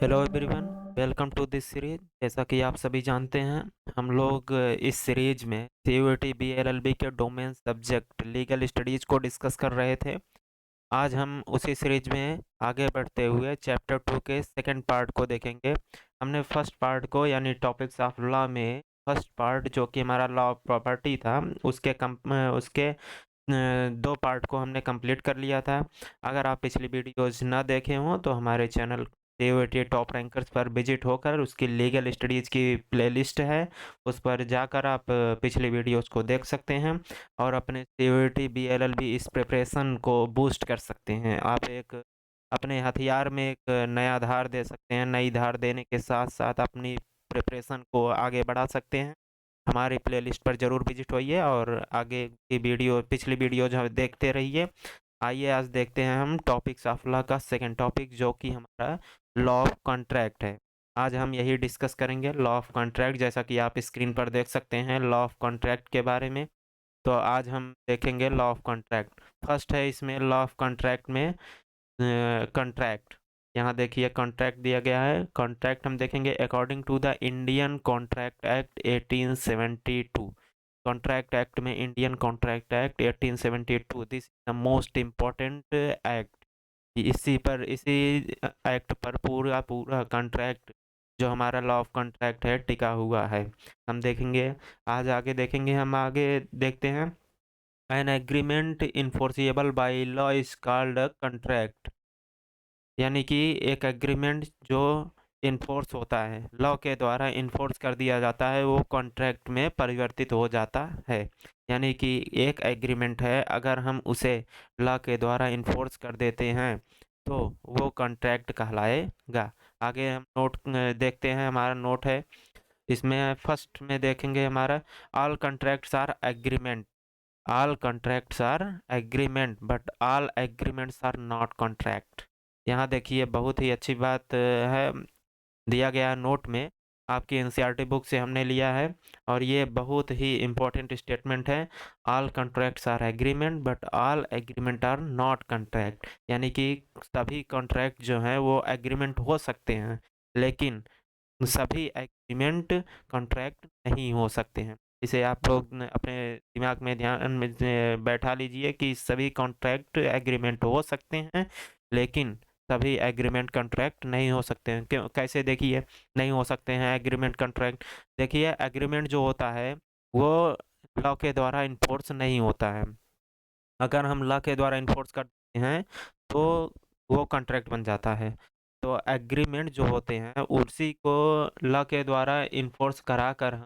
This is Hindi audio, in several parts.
Hello everyone, welcome to this series. जैसा कि आप सभी जानते हैं, हम लोग इस सीरीज में सीयूईटी बीएलएलबी के डोमेन सब्जेक्ट लीगल स्टडीज को डिस्कस कर रहे थे। आज हम उसी सीरीज में आगे बढ़ते हुए चैप्टर 2 के सेकंड पार्ट को देखेंगे। हमने फर्स्ट पार्ट को यानी टॉपिक्स ऑफ लॉ में फर्स्ट पार्ट जो कि हमारा लॉ ऑफ प्रॉपर्टी था उसके 2 पार्ट को हमने कंप्लीट कर लिया था। अगर आप पिछली वीडियोज़ ना देखे हों तो हमारे चैनल सीयूईटी टॉप रैंकर्स पर विजिट होकर उसकी लीगल स्टडीज़ की प्लेलिस्ट है, उस पर जाकर आप पिछली वीडियोज़ को देख सकते हैं और अपने सीयूईटी बीएलएलबी इस प्रिपरेशन को बूस्ट कर सकते हैं। आप एक अपने हथियार में एक नया धार दे सकते हैं, नई धार देने के साथ-साथ अपनी प्रिपरेशन को आगे बढ़ा सकते हैं। हमारी प्लेलिस्ट पर ज़रूर विजिट होइए और आगे की पिछली वीडियो जो देखते रहिए। आइए आज देखते हैं हम टॉपिक्स ऑफ लॉ का सेकंड टॉपिक जो कि हमारा लॉ ऑफ कॉन्ट्रैक्ट है। आज हम यही डिस्कस करेंगे लॉ ऑफ कॉन्ट्रैक्ट, जैसा कि आप स्क्रीन पर देख सकते हैं लॉ ऑफ कॉन्ट्रैक्ट के बारे में। तो आज हम देखेंगे लॉ ऑफ कॉन्ट्रैक्ट। फर्स्ट है इसमें लॉ ऑफ कॉन्ट्रैक्ट में कॉन्ट्रैक्ट। यहाँ देखिए कॉन्ट्रैक्ट दिया गया है। कॉन्ट्रैक्ट हम देखेंगे according to the Indian contract act 1872। Contract act में Indian contract act 1872 this is the most important act. इसी एक्ट पर पूरा पूरा कॉन्ट्रैक्ट जो हमारा लॉ ऑफ कॉन्ट्रैक्ट है टिका हुआ है। हम देखेंगे आज आगे देखेंगे हम आगे देखते हैं an agreement enforceable by law is called a contract. यानी कि एक एग्रीमेंट जो इन्फोर्स होता है, लॉ के द्वारा इन्फोर्स कर दिया जाता है, वो कॉन्ट्रैक्ट में परिवर्तित हो जाता है। यानी कि एक एग्रीमेंट है, अगर हम उसे लॉ के द्वारा इन्फोर्स कर देते हैं तो वो कॉन्ट्रैक्ट कहलाएगा। आगे हम नोट देखते हैं, हमारा नोट है इसमें फर्स्ट में देखेंगे हमारा all contracts are agreement. All contracts are agreement but all agreements are not contract. यहाँ देखिए बहुत ही अच्छी बात है, दिया गया नोट में, आपकी एनसीईआरटी बुक से हमने लिया है और ये बहुत ही इम्पोर्टेंट स्टेटमेंट है। All contracts are agreement but all agreement are not contract. यानी कि सभी कॉन्ट्रैक्ट जो हैं वो एग्रीमेंट हो सकते हैं, लेकिन सभी एग्रीमेंट कॉन्ट्रैक्ट नहीं हो सकते हैं। इसे आप लोग अपने दिमाग में ध्यान में बैठा लीजिए कि सभी कॉन्ट्रैक्ट एग्रीमेंट हो सकते हैं, लेकिन सभी एग्रीमेंट कॉन्ट्रैक्ट नहीं हो सकते हैं। क्यों, कैसे देखिए नहीं हो सकते हैं एग्रीमेंट कॉन्ट्रैक्ट? देखिए एग्रीमेंट जो होता है वो लॉ के द्वारा इन्फोर्स नहीं होता है। अगर हम लॉ के द्वारा इन्फोर्स करते हैं तो वो कॉन्ट्रैक्ट बन जाता है। तो एग्रीमेंट जो होते हैं उसी को लॉ के द्वारा इन्फोर्स कराकर हम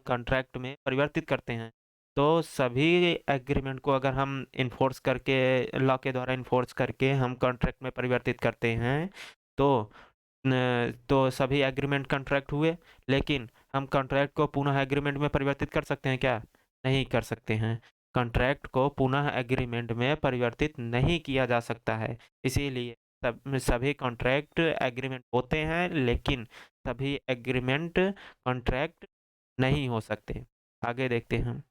कॉन्ट्रैक्ट में परिवर्तित करते हैं। तो सभी एग्रीमेंट को अगर हम इन्फोर्स करके लॉ के द्वारा इन्फोर्स करके हम कॉन्ट्रैक्ट में परिवर्तित करते हैं तो तो सभी एग्रीमेंट कॉन्ट्रैक्ट हुए, लेकिन हम कॉन्ट्रैक्ट को पुनः एग्रीमेंट में परिवर्तित कर सकते हैं क्या? नहीं कर सकते हैं। कॉन्ट्रैक्ट को पुनः एग्रीमेंट में परिवर्तित नहीं किया जा सकता है। इसीलिए सभी कॉन्ट्रैक्ट एग्रीमेंट होते हैं, लेकिन सभी एग्रीमेंट कॉन्ट्रैक्ट नहीं हो सकते। आगे देखते हैं हम।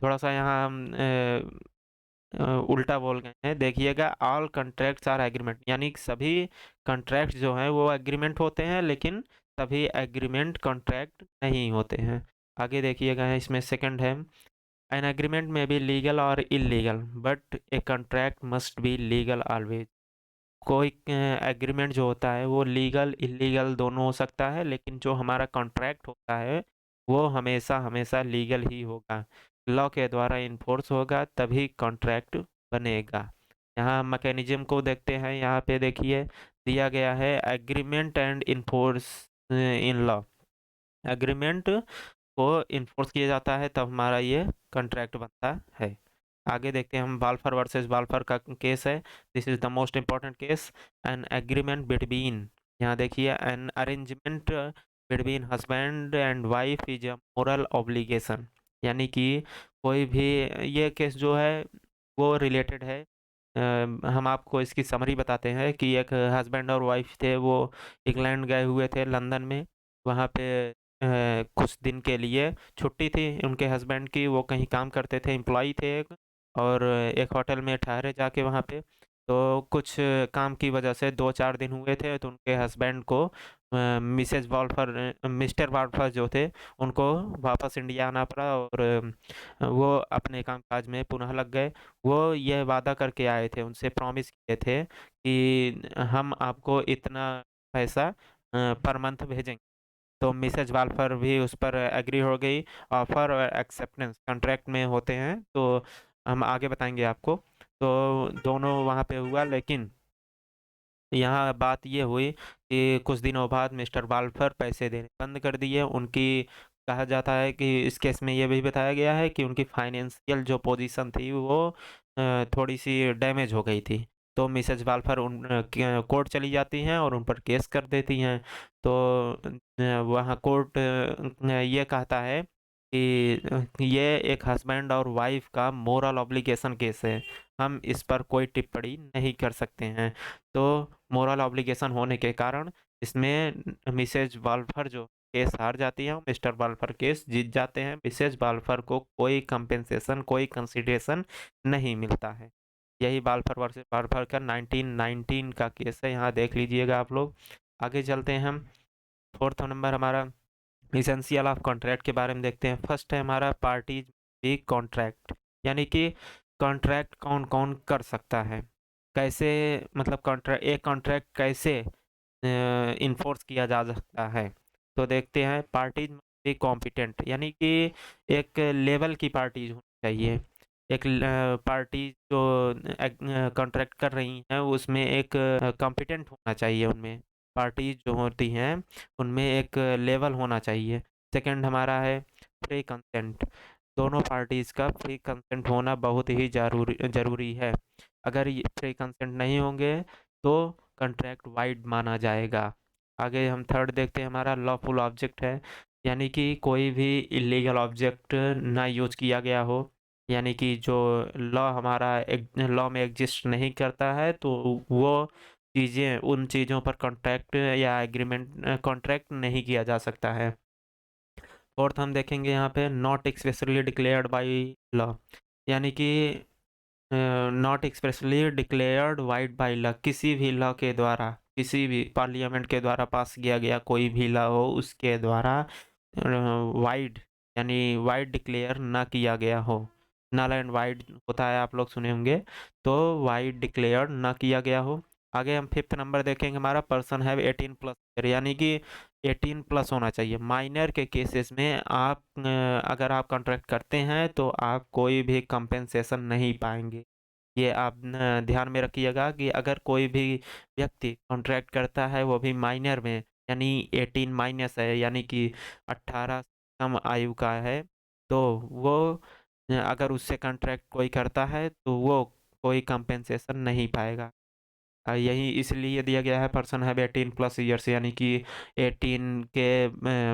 थोड़ा-सा यहाँ हम उल्टा बोल गए हैं। देखिएगा ऑल कॉन्ट्रैक्ट्स आर एग्रीमेंट, यानी कि सभी कॉन्ट्रैक्ट जो हैं वो एग्रीमेंट होते हैं, लेकिन सभी एग्रीमेंट कॉन्ट्रैक्ट नहीं होते हैं। आगे देखिएगा इसमें सेकंड है एन एग्रीमेंट में बी लीगल और illegal but a contract must be legal always. कोई एग्रीमेंट जो होता है वो लीगल इल्लीगल दोनों हो सकता है, लेकिन जो हमारा कॉन्ट्रैक्ट होता है वो हमेशा हमेशा लीगल ही होगा, लॉ के द्वारा इन्फोर्स होगा तभी कॉन्ट्रैक्ट बनेगा। यहाँ मैकेनिज्म को देखते हैं, यहाँ पे देखिए दिया गया है agreement and enforce in law. Agreement को इन्फोर्स किया जाता है तब हमारा ये कॉन्ट्रैक्ट बनता है। आगे देखते हैं हम बाल्फर वर्सेस बाल्फर का केस है। This is the most important case. An agreement between, यहाँ देखिए an arrangement between husband and wife is a moral obligation. यानी कि कोई भी, ये केस जो है वो रिलेटेड है। हम आपको इसकी समरी बताते हैं कि एक हस्बैंड और वाइफ थे, वो इंग्लैंड गए हुए थे लंदन में। वहाँ पे कुछ दिन के लिए छुट्टी थी उनके हस्बैंड की, वो कहीं काम करते थे, एम्प्लॉई थे एक, और एक होटल में ठहरे जाके वहाँ पे। तो कुछ काम की वजह से 2-4 दिन हुए थे, तो उनके हस्बैंड को मिसेज़ वॉल्फर मिस्टर वॉल्फर जो थे, उनको वापस इंडिया आना पड़ा और वो अपने कामकाज में पुनः लग गए। वो ये वादा करके आए थे, उनसे प्रॉमिस किए थे कि हम आपको इतना पैसा पर मंथ भेजेंगे। तो मिसेज़ वाल्फर भी उस पर एग्री हो गई। ऑफ़र और एक्सेप्टेंस कॉन्ट्रैक्ट में होते हैं, तो हम आगे बताएँगे आपको। तो दोनों वहाँ पे हुआ, लेकिन यहाँ बात ये हुई कि कुछ दिनों बाद मिस्टर वाल्फर पैसे देने बंद कर दिए। उनकी कहा जाता है कि इस केस में ये भी बताया गया है कि उनकी फाइनेंशियल जो पोजीशन थी वो थोड़ी-सी डैमेज हो गई थी। तो मिसेज़ वाल्फर कोर्ट चली जाती हैं और उन पर केस कर देती हैं। तो वहाँ कोर्ट ये कहता है कि ये एक हस्बैंड और वाइफ़ का मोरल ऑब्लिगेशन केस है। हम इस पर कोई टिप्पणी नहीं कर सकते हैं। तो मोरल ऑब्लिगेशन होने के कारण इसमें मिसेज वाल्फर जो केस हार जाती हैं, मिस्टर वाल्फर केस जीत जाते हैं। मिसेज वाल्फर को कोई कंपेंसेशन, कोई कंसिडरेशन नहीं मिलता है। यही वाल्फर वर्सेस वाल्फर का 1919 का केस है, यहाँ देख लीजिएगा आप लोग। आगे चलते हैं हम। फोर्थ नंबर हमारा एसेंशियल ऑफ कॉन्ट्रैक्ट के बारे में देखते हैं। फर्स्ट है हमारा पार्टीज भी कॉन्ट्रैक्ट, यानी कि कॉन्ट्रैक्ट कौन कौन कर सकता है, कैसे, मतलब कॉन्ट्रैक्ट, एक कॉन्ट्रैक्ट कैसे इन्फोर्स किया जा सकता है। तो देखते हैं, पार्टीज भी कॉम्पिटेंट, यानी कि एक लेवल की पार्टीज होनी चाहिए। एक पार्टी जो कॉन्ट्रैक्ट कर रही हैं उसमें एक कॉम्पिटेंट होना चाहिए, उनमें पार्टीज जो होती हैं उनमें एक लेवल होना चाहिए। सेकंड हमारा है फ्री कंसेंट। दोनों पार्टीज़ का फ्री कंसेंट होना बहुत ही ज़रूरी है। अगर ये फ्री कंसेंट नहीं होंगे तो कॉन्ट्रैक्ट वाइड माना जाएगा। आगे हम थर्ड देखते हैं, हमारा लॉफुल ऑब्जेक्ट है, यानी कि कोई भी इलीगल ऑब्जेक्ट ना यूज़ किया गया हो, यानी कि जो लॉ हमारा एक लॉ में एग्जिस्ट नहीं करता है, तो वो चीज़ें, उन चीज़ों पर कॉन्ट्रैक्ट या एग्रीमेंट कॉन्ट्रैक्ट नहीं किया जा सकता है। फोर्थ हम देखेंगे यहाँ पे not expressly declared by law, यानी कि not expressly declared wide by law, किसी भी लॉ के द्वारा, किसी भी पार्लियामेंट के द्वारा पास किया गया कोई भी लॉ हो उसके द्वारा वाइड, यानी वाइड डिक्लेयर ना किया गया हो। नल एंड वाइड होता है, आप लोग सुने होंगे, तो वाइड डिक्लेयर ना किया गया हो। आगे हम फिफ्थ नंबर देखेंगे, हमारा पर्सन हैव 18 प्लस, यानी कि 18 प्लस होना चाहिए। माइनर के केसेस में आप अगर आप कॉन्ट्रैक्ट करते हैं तो आप कोई भी कंपेंसेशन नहीं पाएंगे। ये आप ध्यान में रखिएगा कि अगर कोई भी व्यक्ति कॉन्ट्रैक्ट करता है वो भी माइनर में, यानी 18 माइनस है, यानी कि 18 कम आयु का है, तो वो अगर उससे कॉन्ट्रैक्ट कोई करता है तो वो कोई कंपेंसेशन नहीं पाएगा। यही इसलिए दिया गया है, पर्सन हैव 18 प्लस ईयर्स, यानी कि 18 के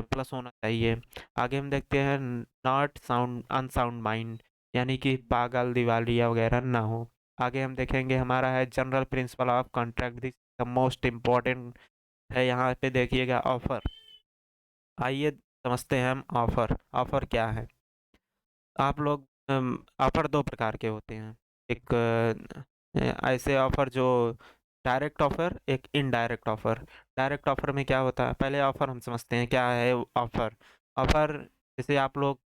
प्लस होना चाहिए। आगे हम देखते हैं नॉट साउंड अनसाउंड माइंड, यानी कि पागल दिवालिया वगैरह ना हो। आगे हम देखेंगे, हमारा है general principle of contract, this the most important है। यहाँ पे देखिएगा ऑफर। आइए समझते हैं हम ऑफर। ऑफर क्या है? आप लोग ऑफर दो प्रकार के होते हैं। एक ऐसे ऑफर जो डायरेक्ट ऑफर, एक इनडायरेक्ट ऑफर। डायरेक्ट ऑफर में क्या होता है, पहले ऑफर हम समझते हैं क्या है ऑफर। ऑफर जैसे आप लोग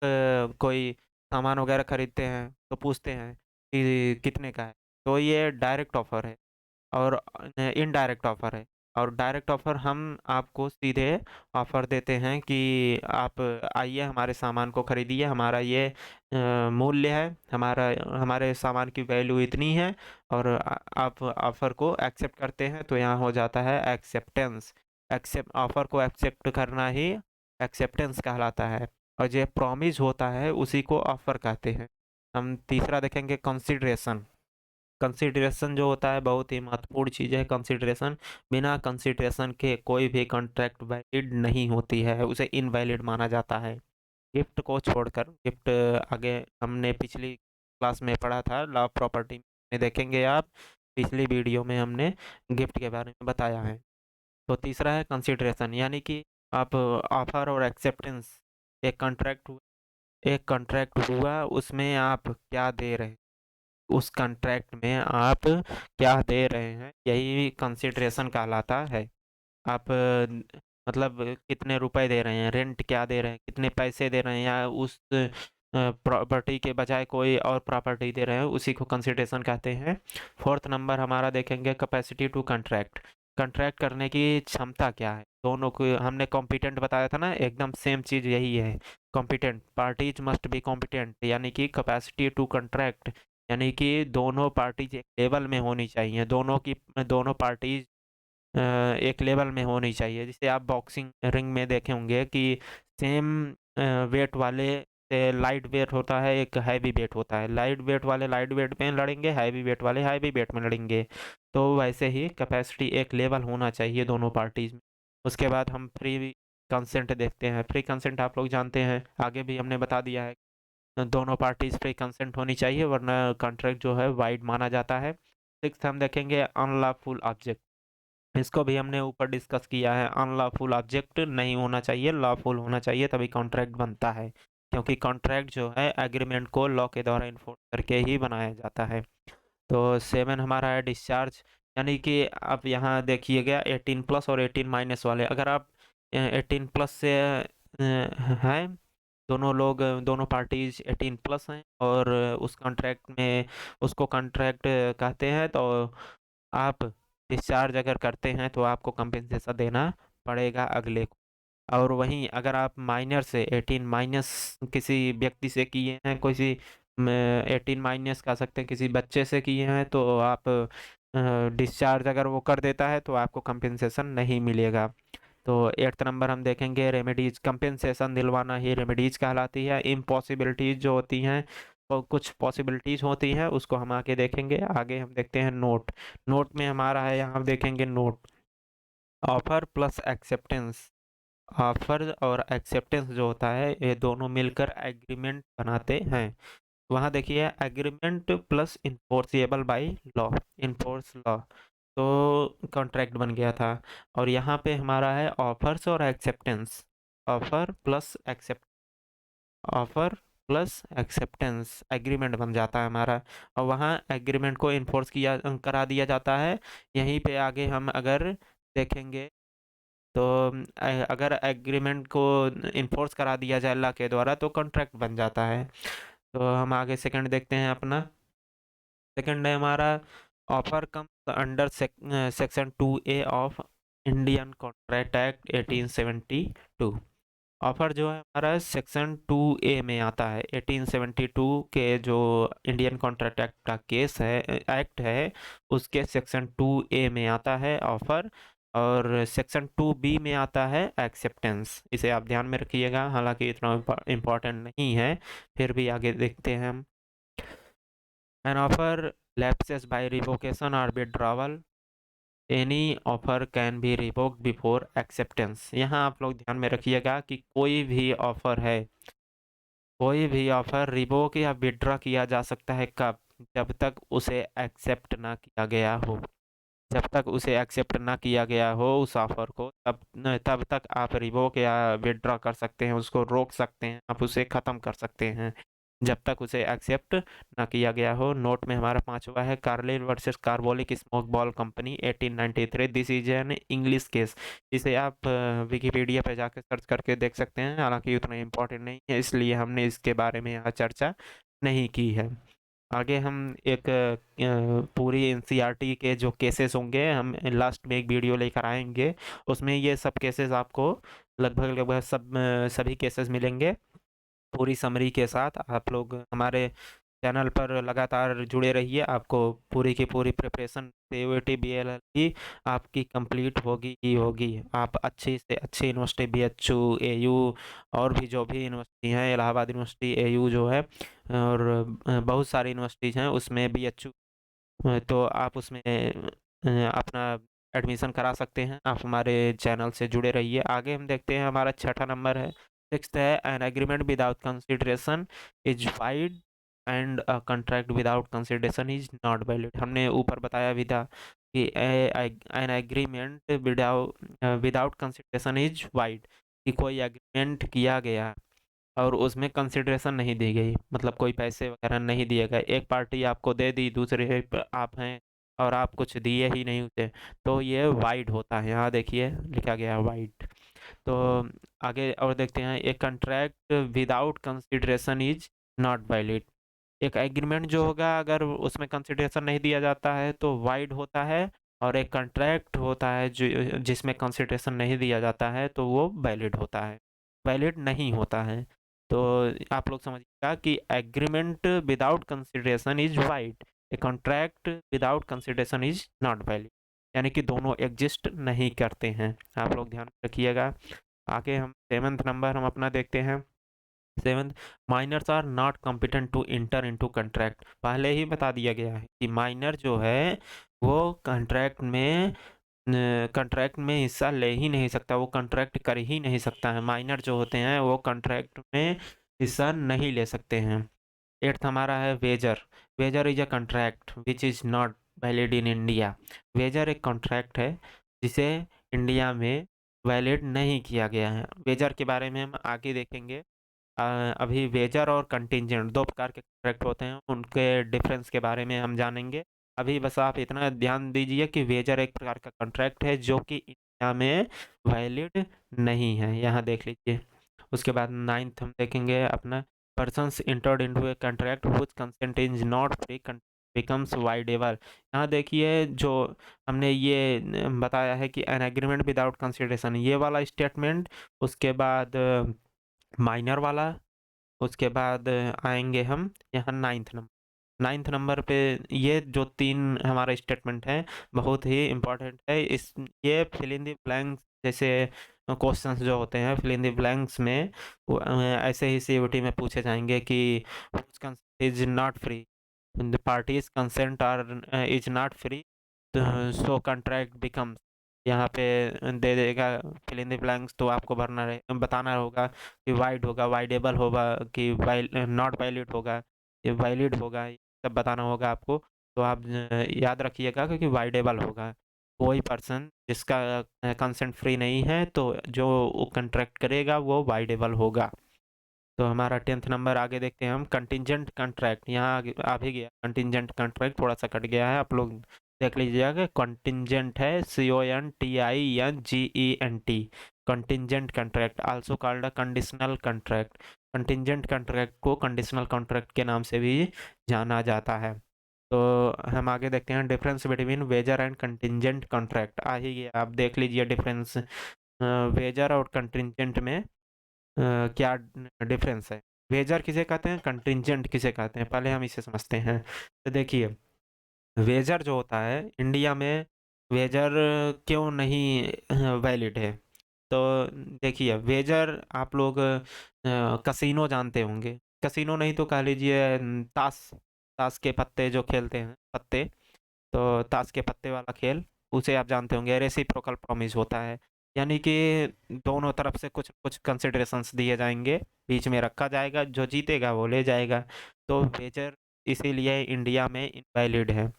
कोई सामान वगैरह खरीदते हैं तो पूछते हैं कि कितने का है, तो ये डायरेक्ट ऑफर है। और इनडायरेक्ट ऑफर है। और डायरेक्ट ऑफर हम आपको सीधे ऑफर देते हैं कि आप आइए हमारे सामान को खरीदिए, हमारा ये मूल्य है, हमारा हमारे सामान की वैल्यू इतनी है, और आप ऑफर को एक्सेप्ट करते हैं, तो यहाँ हो जाता है एक्सेप्टेंस। ऑफर को एक्सेप्ट करना ही एक्सेप्टेंस कहलाता है, और जो प्रॉमिस होता है उसी को ऑफर कहते हैं। हम तीसरा देखेंगे कंसिडरेशन। कंसिडरेशन जो होता है बहुत ही महत्वपूर्ण चीज़ है। कंसिडरेशन, बिना कंसिडरेशन के कोई भी कॉन्ट्रैक्ट वैलिड नहीं होती है, उसे इनवैलिड माना जाता है। गिफ्ट को छोड़कर, गिफ्ट आगे हमने पिछली क्लास में पढ़ा था, लॉ ऑफ प्रॉपर्टी में देखेंगे आप, पिछली वीडियो में हमने गिफ्ट के बारे में बताया है। तो तीसरा है कंसिडरेशन, यानी कि आप ऑफर और एक्सेप्टेंस, एक कॉन्ट्रैक्ट एक कॉन्ट्रैक्ट हुआ उसमें आप क्या दे रहे हैं, उस कॉन्ट्रैक्ट में आप क्या दे रहे हैं, यही कंसिडरेशन कहलाता है। आप मतलब कितने रुपए दे रहे हैं, रेंट क्या दे रहे हैं, कितने पैसे दे रहे हैं, या उस प्रॉपर्टी के बजाय कोई और प्रॉपर्टी दे रहे हैं, उसी को कंसिडरेशन कहते हैं। फोर्थ नंबर हमारा देखेंगे कैपेसिटी टू कॉन्ट्रैक्ट। कॉन्ट्रैक्ट करने की क्षमता क्या है, दोनों को हमने कॉम्पिटेंट बताया था ना, एकदम सेम चीज़ यही है। Competent parties must be competent, यानी कि कैपेसिटी टू कॉन्ट्रैक्ट, यानी कि दोनों पार्टीज एक लेवल में होनी चाहिए, दोनों पार्टीज एक लेवल में होनी चाहिए। जैसे आप बॉक्सिंग रिंग में देखे होंगे कि सेम वेट वाले से लाइट वेट होता है, एक हैवी वेट होता है, लाइट वेट वाले लाइट वेट में लड़ेंगे, हैवी वेट वाले हैवी वेट में लड़ेंगे। तो वैसे ही कैपेसिटी एक लेवल होना चाहिए दोनों पार्टीज में। उसके बाद हम फ्री कंसेंट देखते हैं। फ्री कंसेंट आप लोग जानते हैं, आगे भी हमने बता दिया है, दोनों पार्टीज फ्री कंसेंट होनी चाहिए, वरना कॉन्ट्रैक्ट जो है वाइड माना जाता है। सिक्स हम देखेंगे अनलॉफुल ऑब्जेक्ट। इसको भी हमने ऊपर डिस्कस किया है, अनलॉफुल ऑब्जेक्ट नहीं होना चाहिए, लॉफुल होना चाहिए, तभी कॉन्ट्रैक्ट बनता है। क्योंकि कॉन्ट्रैक्ट जो है एग्रीमेंट को लॉ के द्वारा इन्फोर्स करके ही बनाया जाता है। तो सेवन हमारा है डिस्चार्ज, यानी कि आप यहाँ देखिएगा 18+ और 18- वाले। अगर आप 18+ से हैं, दोनों पार्टीज 18+ हैं और उस कॉन्ट्रैक्ट में उसको कॉन्ट्रैक्ट कहते हैं, तो आप डिस्चार्ज अगर करते हैं तो आपको कंपेंसेशन देना पड़ेगा अगले को। और वहीं अगर आप माइनर से 18- किसी व्यक्ति से किए हैं, किसी 18- कह सकते हैं किसी बच्चे से किए हैं, तो आप डिस्चार्ज अगर वो कर देता है तो आपको कंपेंसेशन नहीं मिलेगा। तो एट्थ नंबर हम देखेंगे रेमेडीज। कंपेंसेशन दिलवाना ही रेमेडीज कहलाती है। इम्पॉसिबिलिटीज जो होती हैं, तो कुछ पॉसिबिलिटीज होती हैं, उसको हम आगे देखेंगे। आगे हम देखते हैं नोट। नोट में हमारा है, यहाँ देखेंगे note, offer plus acceptance. Offer और एक्सेप्टेंस जो होता है, ये दोनों मिलकर एग्रीमेंट बनाते हैं। वहाँ देखिए agreement plus enforceable by law, enforce law, तो कॉन्ट्रैक्ट बन गया था। और यहाँ पे हमारा है ऑफर्स और acceptance, offer plus accept, offer plus acceptance agreement बन जाता है हमारा। और वहाँ एग्रीमेंट को इन्फोर्स किया करा दिया जाता है। यहीं पे आगे हम अगर देखेंगे तो अगर एग्रीमेंट को इन्फोर्स करा दिया जाए अल्लाह के द्वारा तो कॉन्ट्रैक्ट बन जाता है। तो हम आगे सेकंड देखते हैं अपना। सेकंड है हमारा offer come under section 2A of Indian contract act 1872। Offer जो है हमारा सेक्शन 2A में आता है। 1872 के जो इंडियन कॉन्ट्रैक्ट एक्ट का केस है, एक्ट है, उसके सेक्शन 2A में आता है ऑफर, और सेक्शन 2B में आता है एक्सेप्टेंस। इसे आप ध्यान में रखिएगा, हालांकि इतना इम्पोर्टेंट नहीं है, फिर भी आगे देखते हैं हम। An offer lapses by revocation or withdrawal, any offer can be revoked before acceptance. यहाँ आप लोग ध्यान में रखिएगा कि कोई भी ऑफर रिवोक या विड्रॉ किया जा सकता है, कब? जब तक उसे एक्सेप्ट ना किया गया हो। जब तक उसे एक्सेप्ट ना किया गया हो उस ऑफर को, तब तक आप रिवोक या विड्रॉ कर सकते हैं, उसको रोक सकते हैं, आप उसे ख़त्म कर सकते हैं, जब तक उसे एक्सेप्ट ना किया गया हो। नोट में हमारा पांचवा है Carlill versus carbolic smoke ball company 1893। This is an English case. इसे आप विकिपीडिया पे जाकर सर्च करके देख सकते हैं, हालांकि उतना इम्पोर्टेंट नहीं है, इसलिए हमने इसके बारे में यहाँ चर्चा नहीं की है। आगे हम एक पूरी एनसीईआरटी के जो केसेस होंगे, हम लास्ट में एक वीडियो लेकर आएंगे, उसमें ये सब केसेस आपको लगभग लगभग सभी केसेस मिलेंगे पूरी समरी के साथ। आप लोग हमारे चैनल पर लगातार जुड़े रहिए, आपको पूरी की पूरी प्रिपरेशन सीयूईटी बीएलएल आपकी कंप्लीट होगी ही होगी। आप अच्छी से अच्छी यूनिवर्सिटी, बीएचयू, एयू, और भी जो भी यूनिवर्सिटी हैं, इलाहाबाद यूनिवर्सिटी, एयू जो है, और बहुत सारी यूनिवर्सिटीज़ हैं, उसमें बीएचयू, तो आप उसमें अपना एडमिशन करा सकते हैं। आप हमारे चैनल से जुड़े रहिए। आगे हम देखते हैं, हमारा छठा नंबर है, सिक्स्थ है, an agreement without consideration is wide and a contract without consideration is not valid. हमने ऊपर बताया भी था कि an agreement without consideration is wide, कि कोई एग्रीमेंट किया गया और उसमें कंसिडरेशन नहीं दी गई, मतलब कोई पैसे वगैरह नहीं दिए गए। एक पार्टी आपको दे दी, दूसरे आप हैं और आप कुछ दिए ही नहीं उसे, तो ये वाइड होता है। यहाँ देखिए लिखा गया है वाइड। तो आगे और देखते हैं, एक contract without consideration is not valid. एक एग्रीमेंट जो होगा अगर उसमें कंसिडरेशन नहीं दिया जाता है तो वाइड होता है, और एक कॉन्ट्रैक्ट होता है जो जिसमें कंसिडरेशन नहीं दिया जाता है तो वो वैलिड होता है, वैलिड नहीं होता है। तो आप लोग समझिएगा कि agreement without consideration is wide, a contract without consideration is not valid, यानी कि दोनों एग्जिस्ट नहीं करते हैं। आप लोग ध्यान रखिएगा। आगे हम सेवंथ नंबर हम अपना देखते हैं। Seventh, minors are not competent to enter into contract. पहले ही बता दिया गया है कि माइनर जो है वो कॉन्ट्रैक्ट में हिस्सा ले ही नहीं सकता, वो कॉन्ट्रैक्ट कर ही नहीं सकता है। माइनर जो होते हैं वो कॉन्ट्रैक्ट में हिस्सा नहीं ले सकते हैं। एट्थ हमारा है wager. Wager is a contract which is not valid in India. Wager एक कॉन्ट्रैक्ट है जिसे इंडिया में वैलिड नहीं किया गया है। वेजर के बारे में हम आगे देखेंगे। अभी वेजर और कंटिंजेंट दो प्रकार के कॉन्ट्रैक्ट होते हैं, उनके डिफरेंस के बारे में हम जानेंगे। अभी बस आप इतना ध्यान दीजिए कि वेजर एक प्रकार का कॉन्ट्रैक्ट है जो कि इंडिया में वैलिड नहीं है, यहाँ देख लीजिए। उसके बाद नाइन्थ हम देखेंगे अपना, persons entered into a contract whose consent is not free becomes voidable। यहाँ देखिए जो हमने ये बताया है कि एन एग्रीमेंट विदाउट कंसिडरेशन, ये वाला स्टेटमेंट, उसके बाद माइनर वाला, उसके बाद आएंगे हम यहाँ नाइन्थ नंबर पे। ये जो तीन हमारा स्टेटमेंट है बहुत ही इम्पोर्टेंट है। इस ये फिल इन द ब्लैंक्स जैसे क्वेश्चंस जो होते हैं फिल इन द ब्लैंक्स में ऐसे ही सीयूटी में पूछे जाएंगे कि is not free, the parties consent are is not free, so contract becomes, यहाँ पे दे देगा फिल इन द ब्लैंक्स, तो आपको भरना रहे बताना होगा कि वाइड होगा, वाइडेबल होगा, कि नॉट वैलिड होगा, ये वैलिड होगा, ये सब बताना होगा आपको। तो आप याद रखिएगा क्योंकि वाइडेबल होगा। कोई पर्सन जिसका कंसेंट फ्री नहीं है तो जो कंट्रैक्ट करेगा वो वाइडेबल होगा। तो हमारा टेंथ नंबर आगे देखते हैं हम, कंटिजेंट कॉन्ट्रैक्ट। यहाँ आगे आ भी गया कंटिजेंट कॉन्ट्रैक्ट, थोड़ा सा कट गया है, आप लोग देख लीजिएगा। कंटिजेंट है CONTINGENT, contingent contract also called a conditional contract. Contingent contract को कंडीशनल कॉन्ट्रैक्ट के नाम से भी जाना जाता है। तो हम आगे देखते हैं, difference between wager and contingent contract. आ ही गया, आप देख लीजिए डिफरेंस वेजर और कंटिजेंट में क्या डिफरेंस है। वेजर किसे कहते हैं, कंटिजेंट किसे कहते हैं, पहले हम इसे समझते हैं। तो देखिए वेजर जो होता है इंडिया में, वेजर क्यों नहीं वैलिड है। तो देखिए वेजर आप लोग कसिनो जानते होंगे, कसिनो नहीं तो कह लीजिए ताश, ताश के पत्ते जो खेलते हैं पत्ते, तो ताश के पत्ते वाला खेल उसे आप जानते होंगे। रेसिप्रोकल प्रॉमिस होता है, यानी कि दोनों तरफ से कुछ कुछ कंसिडरेशंस दिए जाएंगे, बीच में रखा जाएगा, जो जीतेगा वो ले जाएगा। तो वेजर इसीलिए इंडिया में इनवैलिड है।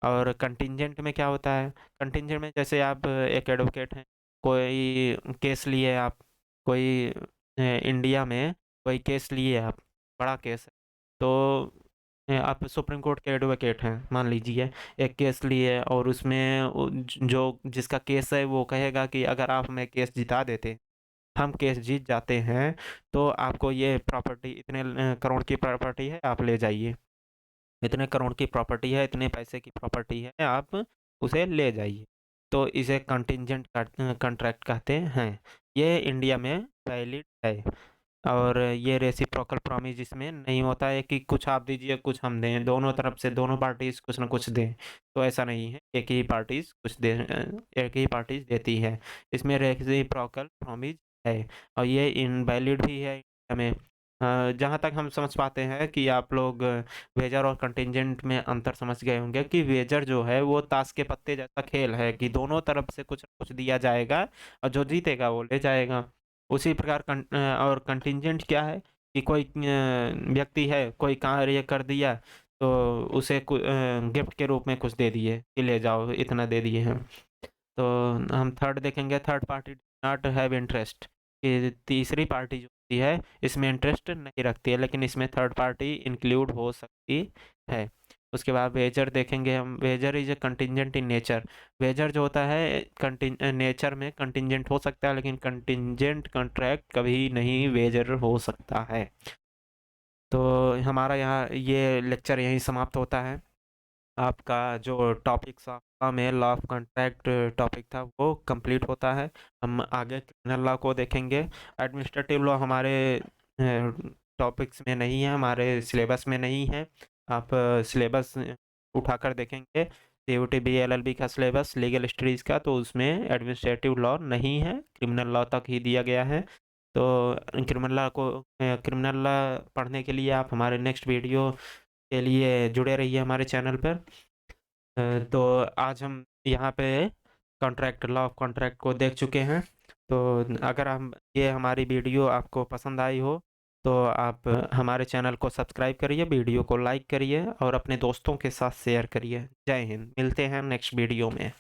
और कंटिजेंट में क्या होता है, कंटिजेंट में जैसे आप एक एडवोकेट हैं, कोई केस लिए आप, कोई इंडिया में कोई केस लिए आप, बड़ा केस है, तो आप सुप्रीम कोर्ट के एडवोकेट हैं मान लीजिए, एक केस लिए और उसमें जो जिसका केस है वो कहेगा कि अगर आप हमें केस जिता देते, हम केस जीत जाते हैं, तो आपको ये प्रॉपर्टी इतने करोड़ की प्रॉपर्टी है आप ले जाइए, इतने करोड़ की प्रॉपर्टी है, इतने पैसे की प्रॉपर्टी है, आप उसे ले जाइए। तो इसे कंटिजेंट कॉन्ट्रैक्ट कहते हैं। ये इंडिया में वैलिड है। और ये रेसिप्रोकल प्रॉमिस इसमें नहीं होता है कि कुछ आप दीजिए कुछ हम दें, दोनों तरफ से दोनों पार्टीज कुछ ना कुछ दें, तो ऐसा नहीं है, एक ही पार्टीज कुछ दे एक ही पार्टीज देती है। इसमें रेसिप्रोकल प्रॉमिस है और ये इनवैलिड भी है इंडिया में। जहाँ तक हम समझ पाते हैं कि आप लोग वेजर और कंटिजेंट में अंतर समझ गए होंगे कि वेजर जो है वो ताश के पत्ते जैसा खेल है कि दोनों तरफ से कुछ न कुछ दिया जाएगा और जो जीतेगा वो ले जाएगा। उसी प्रकार और कंटिजेंट क्या है कि कोई व्यक्ति है, कोई कार्य कर दिया तो उसे गिफ्ट के रूप में कुछ दे दिए कि ले जाओ इतना दे दिए हैं। तो हम थर्ड देखेंगे, third party not have interest, कि तीसरी पार्टी जो रखती है, इसमें इंटरेस्ट नहीं रखती है, लेकिन इसमें थर्ड पार्टी इंक्लूड हो सकती है। उसके बाद वेजर देखेंगे हम। Wager is a contingent in nature. Wager जो होता है नेचर में कंटिजेंट हो सकता है, लेकिन कंटिजेंट कॉन्ट्रैक्ट कभी नहीं वेजर हो सकता है। तो हमारा यहाँ ये लेक्चर यहीं समाप्त होता है। आपका जो टॉपिक था में लॉ ऑफ कॉन्ट्रैक्ट टॉपिक था वो कंप्लीट होता है। हम आगे क्रिमिनल लॉ को देखेंगे। एडमिनिस्ट्रेटिव लॉ हमारे टॉपिक्स में नहीं है, हमारे सिलेबस में नहीं है। आप सिलेबस उठाकर देखेंगे सीयूटी बीएलएलबी का सिलेबस लीगल स्टडीज़ का, तो उसमें एडमिनिस्ट्रेटिव लॉ नहीं है, क्रिमिनल लॉ तक ही दिया गया है। तो क्रिमिनल लॉ पढ़ने के लिए आप हमारे नेक्स्ट वीडियो के लिए जुड़े रहिए हमारे चैनल पर। तो आज हम यहाँ पे कॉन्ट्रैक्ट लॉ ऑफ कॉन्ट्रैक्ट को देख चुके हैं। तो अगर हम ये हमारी वीडियो आपको पसंद आई हो तो आप हमारे चैनल को सब्सक्राइब करिए, वीडियो को लाइक करिए और अपने दोस्तों के साथ शेयर करिए। जय हिंद। मिलते हैं नेक्स्ट वीडियो में।